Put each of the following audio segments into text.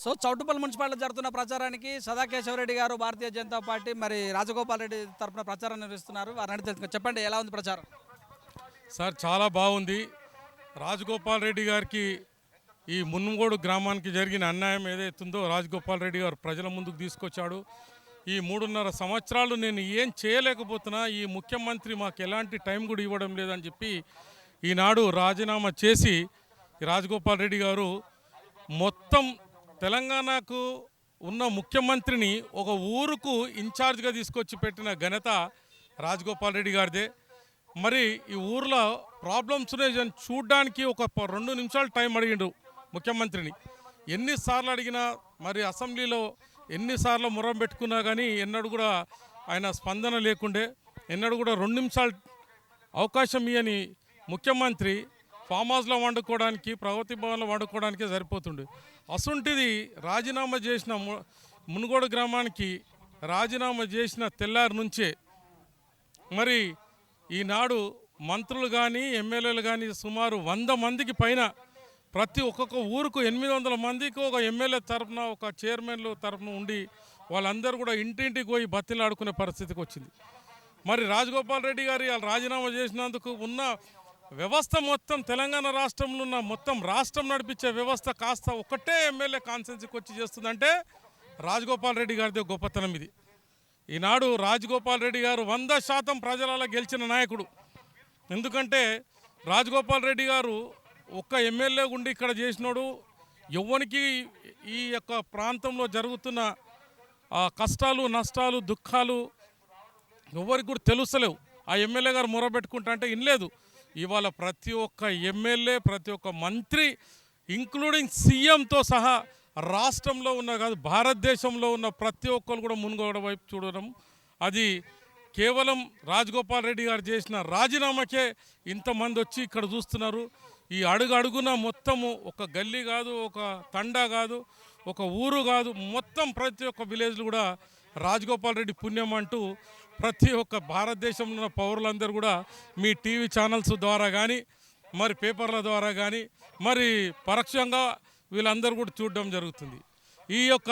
So Choutuppal municipality జరుగుతున్న ప్రచారానికి సదాకేశవరెడ్డి గారు భారతీయ జనతా పార్టీ మరి రాజగోపాల్ రెడ్డి తరఫున ప్రచారం నిర్వహిస్తున్నారు. వారిని తెలుసుకుని చెప్పండి, ఎలా ఉంది ప్రచారం? సార్ చాలా బాగుంది. రాజగోపాల్ రెడ్డి గారికి ఈ మున్గోడు గ్రామానికి జరిగిన అన్యాయం ఏదైతుందో రాజగోపాల్ రెడ్డి గారు ప్రజల ముందుకు తీసుకొచ్చాడు. ఈ 3.5 సంవత్సరాలు నేను ఏం చేయలేకపోతున్నా, ఈ ముఖ్యమంత్రి మాకు ఎలాంటి టైం కూడా ఇవ్వడం లేదని చెప్పి ఈనాడు రాజీనామా చేసి రాజగోపాల్ రెడ్డి గారు మొత్తం తెలంగాణకు ఉన్న ముఖ్యమంత్రిని ఒక ఊరుకు ఇన్ఛార్జ్గా తీసుకొచ్చి పెట్టిన ఘనత రాజగోపాల్ రెడ్డి గారిదే. మరి ఈ ఊర్లో ప్రాబ్లమ్స్ చూడడానికి ఒక 2 నిమిషాలు టైం అడిగిండు ముఖ్యమంత్రిని. ఎన్నిసార్లు అడిగినా మరి అసెంబ్లీలో ఎన్నిసార్లు మొరం పెట్టుకున్నా కానీ ఎన్నడూ కూడా ఆయన స్పందన లేకుండే. ఎన్నడూ కూడా 2 నిమిషాలు అవకాశం ఇవ్వని ముఖ్యమంత్రి ఫామ్ హౌస్లో వండుకోవడానికి, ప్రగతి భవన్లో వండుకోవడానికే సరిపోతుండే. అసుంటిది రాజీనామా చేసిన మునుగోడు గ్రామానికి రాజీనామా చేసిన తెల్లారి నుంచే మరి ఈనాడు మంత్రులు కానీ ఎమ్మెల్యేలు కానీ సుమారు 100 మందికి పైన ప్రతి ఒక్కొక్క ఊరుకు 800 మందికి ఒక ఎమ్మెల్యే తరఫున ఒక చైర్మన్లు తరఫున ఉండి వాళ్ళందరూ కూడా ఇంటింటికి పోయి బతిలాడుకునే పరిస్థితికి వచ్చింది. మరి రాజగోపాల్ రెడ్డి గారు వాళ్ళు రాజీనామా చేసినందుకు ఉన్న వ్యవస్థ మొత్తం తెలంగాణ రాష్ట్రంలో ఉన్న మొత్తం రాష్ట్రం నడిపించే వ్యవస్థ కాస్త ఒకటే ఎమ్మెల్యే కాన్స్టిట్యున్సీకి వచ్చి చేస్తుందంటే రాజగోపాల్ రెడ్డి గారిదే గొప్పతనం ఇది. ఈనాడు రాజగోపాల్ రెడ్డి గారు 100% ప్రజలలో గెలిచిన నాయకుడు. ఎందుకంటే రాజగోపాల్ రెడ్డి గారు ఒక్క ఎమ్మెల్యే ఉండి ఇక్కడ చేసినాడు. ఎవ్వనికి ఈ యొక్క ప్రాంతంలో జరుగుతున్న కష్టాలు, నష్టాలు, దుఃఖాలు ఎవరికి కూడా తెలుస్తలేవు. ఆ ఎమ్మెల్యే గారు మొరబెట్టుకుంటా అంటే ఇనలేదు. ఇవాళ ప్రతి ఒక్క ఎమ్మెల్యే, ప్రతి ఒక్క మంత్రి ఇంక్లూడింగ్ సీఎంతో సహా రాష్ట్రంలో ఉన్న కాదు భారతదేశంలో ఉన్న ప్రతి ఒక్కరు కూడా మునుగోడు వైపు చూడడం, అది కేవలం రాజగోపాల్ రెడ్డి గారు చేసిన రాజీనామాకే ఇంతమంది వచ్చి ఇక్కడ చూస్తున్నారు. ఈ అడుగు అడుగున మొత్తము ఒక గల్లీ కాదు, ఒక తండా కాదు, ఒక ఊరు కాదు, మొత్తం ప్రతి ఒక్క విలేజ్లు కూడా రాజగోపాల్ రెడ్డి పుణ్యం అంటూ ప్రతి ఒక్క భారతదేశంలో ఉన్న పౌరులందరూ కూడా మీ టీవీ ఛానల్స్ ద్వారా కానీ మరి పేపర్ల ద్వారా కానీ మరి పరోక్షంగా వీళ్ళందరూ కూడా చూడడం జరుగుతుంది. ఈ యొక్క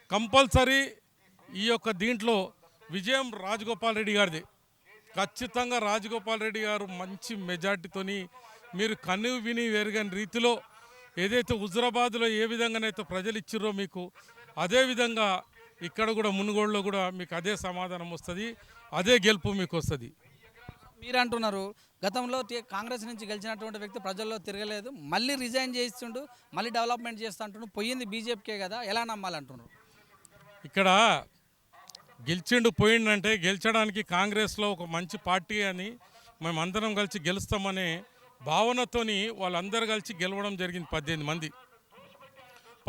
కంపల్సరీ ఈ యొక్క దీంట్లో విజయం రాజగోపాల్ రెడ్డి గారిది. ఖచ్చితంగా రాజగోపాల్ రెడ్డి గారు మంచి మెజార్టీతోని మీరు కన్ను విని వెరగని రీతిలో ఏదైతే హుజురాబాద్లో ఏ విధంగానైతే ప్రజలు ఇచ్చిర్రో మీకు అదేవిధంగా ఇక్కడ కూడా మునుగోడులో కూడా మీకు అదే సమాధానం వస్తుంది, అదే గెలుపు మీకు వస్తుంది. మీరు అంటున్నారు గతంలో కాంగ్రెస్ నుంచి గెలిచినటువంటి వ్యక్తి ప్రజల్లో తిరగలేదు, మళ్ళీ రిజైన్ చేస్తుండు, మళ్ళీ డెవలప్మెంట్ చేస్తూ అంటుండు, పోయింది బీజేపీకే కదా, ఎలా నమ్మాలంటున్నారు? ఇక్కడ గెలిచిండు పోయిండంటే గెలిచడానికి కాంగ్రెస్లో ఒక మంచి పార్టీ అని మేమందరం కలిసి గెలుస్తామనే భావనతోని వాళ్ళందరూ కలిసి గెలవడం జరిగింది.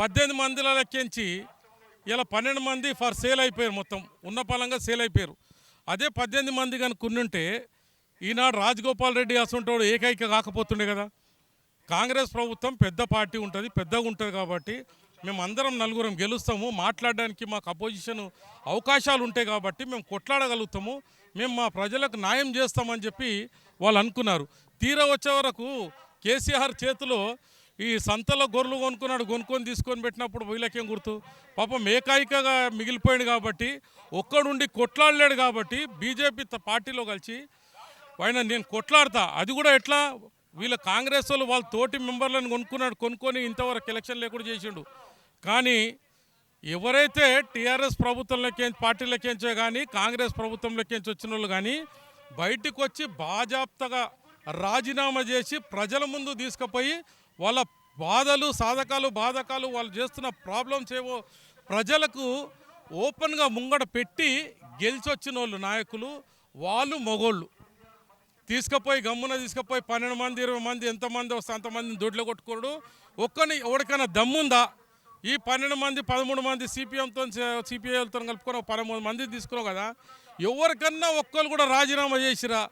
18 మందిలో లెక్కించి ఇలా 12 మంది ఫర్ సేల్ అయిపోయారు, మొత్తం ఉన్న పలంగా సేల్ అయిపోయారు. అదే 18 మంది కనుక ఉంటే ఈనాడు రాజగోపాల్ రెడ్డి అసంటోడు ఏకైక కాకపోతుండే కదా. కాంగ్రెస్ ప్రభుత్వం పెద్ద పార్టీ ఉంటుంది, పెద్దగా ఉంటుంది కాబట్టి మేము అందరం నలుగురం గెలుస్తాము, మాట్లాడడానికి మాకు అపోజిషన్ అవకాశాలు ఉంటాయి కాబట్టి మేము కొట్లాడగలుగుతాము, మేము మా ప్రజలకు న్యాయం చేస్తామని చెప్పి వాళ్ళు అనుకున్నారు. తీరా వచ్చే వరకు కేసీఆర్ చేతిలో ఈ సంతలో గొర్రెలు కొనుక్కొని తీసుకొని పెట్టినప్పుడు వీళ్ళకేం గుర్తు? పాపం ఏకైకగా మిగిలిపోయాడు కాబట్టి, ఒక్కడుండి కొట్లాడలేడు కాబట్టి బీజేపీ పార్టీలో కలిసి ఆయన నేను కొట్లాడతా, అది కూడా ఎట్లా వీళ్ళ కాంగ్రెస్ వాళ్ళు వాళ్ళ తోటి మెంబర్లను కొనుక్కొని ఇంతవరకు ఎలక్షన్ లేకుండా చేసిండు. కానీ ఎవరైతే టీఆర్ఎస్ ప్రభుత్వంలోకి పార్టీలకేంచో కానీ కాంగ్రెస్ ప్రభుత్వంలోకి వచ్చిన వాళ్ళు కానీ బయటకు వచ్చి బాజాప్తగా రాజీనామా చేసి ప్రజల ముందు తీసుకుపోయి వాళ్ళ బాధలు, సాధకాలు, బాధకాలు, వాళ్ళు చేస్తున్న ప్రాబ్లమ్స్ ఏవో ప్రజలకు ఓపెన్గా ముంగడ పెట్టి గెలిచొచ్చిన వాళ్ళు నాయకులు, వాళ్ళు మొగోళ్ళు తీసుకుపోయి గమ్మున తీసుకుపోయి 12 మంది 20 మంది ఎంతమంది వస్తే అంతమందిని దొడ్లో కొట్టుకోడు. ఎవరికైనా దమ్ముందా? ఈ 12 మంది 13 మంది సిపిఐలతో కలుపుకొని 13 మంది తీసుకున్నావు కదా, ఎవరికన్నా ఒక్కరు కూడా రాజీనామా చేసిరా?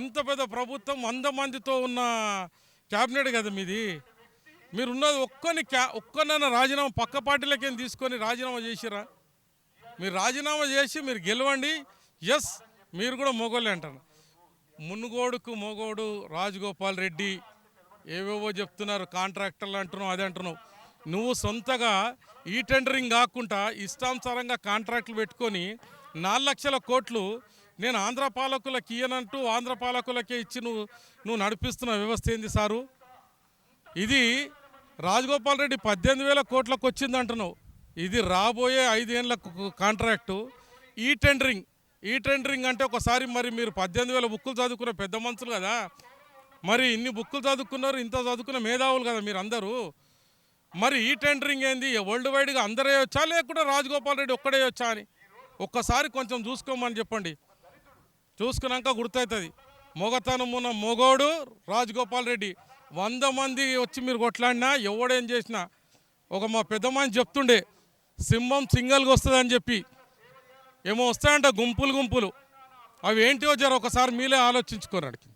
ఇంత పెద్ద ప్రభుత్వం 100 మందితో ఉన్న క్యాబినెట్ కదా మీది. మీరున్నది ఒక్కనైనా రాజీనామా పక్క పార్టీలకేం తీసుకొని రాజీనామా చేసిరా? మీరు రాజీనామా చేసి మీరు గెలవండి. ఎస్, మీరు కూడా మొగోళ్ళే అంటారు. మునుగోడుకు మొగోడు రాజగోపాల్ రెడ్డి ఏవేవో చెప్తున్నారు, కాంట్రాక్టర్లు అంటున్నావు, అదే అంటున్నావు. నువ్వు సొంతగా ఈ టెండరింగ్ కాకుండా ఇష్టానుసారంగా కాంట్రాక్టులు పెట్టుకొని 4 లక్షల కోట్లు నేను ఆంధ్ర పాలకులకు ఇయ్యనంటూ ఆంధ్ర పాలకులకే ఇచ్చి నువ్వు నడిపిస్తున్న వ్యవస్థ ఏంది సారు? ఇది రాజగోపాల్ రెడ్డి 18,000 కోట్లకు వచ్చింది అంటున్నావు. ఇది రాబోయే 5 ఏళ్ళ కాంట్రాక్టు. ఈ టెండరింగ్ అంటే ఒకసారి మరి మీరు 18,000 బుక్కులు చదువుకున్న పెద్ద మనుషులు కదా, మరి ఇన్ని బుక్కులు చదువుకున్నారు, ఇంత చదువుకున్న మేధావులు కదా మీరు అందరూ. మరి ఈ టెండరింగ్ ఏంది? వరల్డ్ వైడ్గా అందరే వచ్చా లేకుండా రాజగోపాల్ రెడ్డి ఒక్కడే వచ్చా అని ఒక్కసారి కొంచెం చూసుకోమని చెప్పండి. చూసుకున్నాక గుర్తవుతుంది. మొగతనం ఉన్న మొగోడు రాజగోపాల్ రెడ్డి. 100 మంది వచ్చి మీరు కొట్లాడినా ఎవడేం చేసినా మా పెద్ద మనిషి చెప్తుండే సింహం సింగల్గా వస్తుందని చెప్పి, ఏమో వస్తాయంట గుంపులు. అవి ఏంటివో ఒకసారి మీరే ఆలోచించుకోరండి.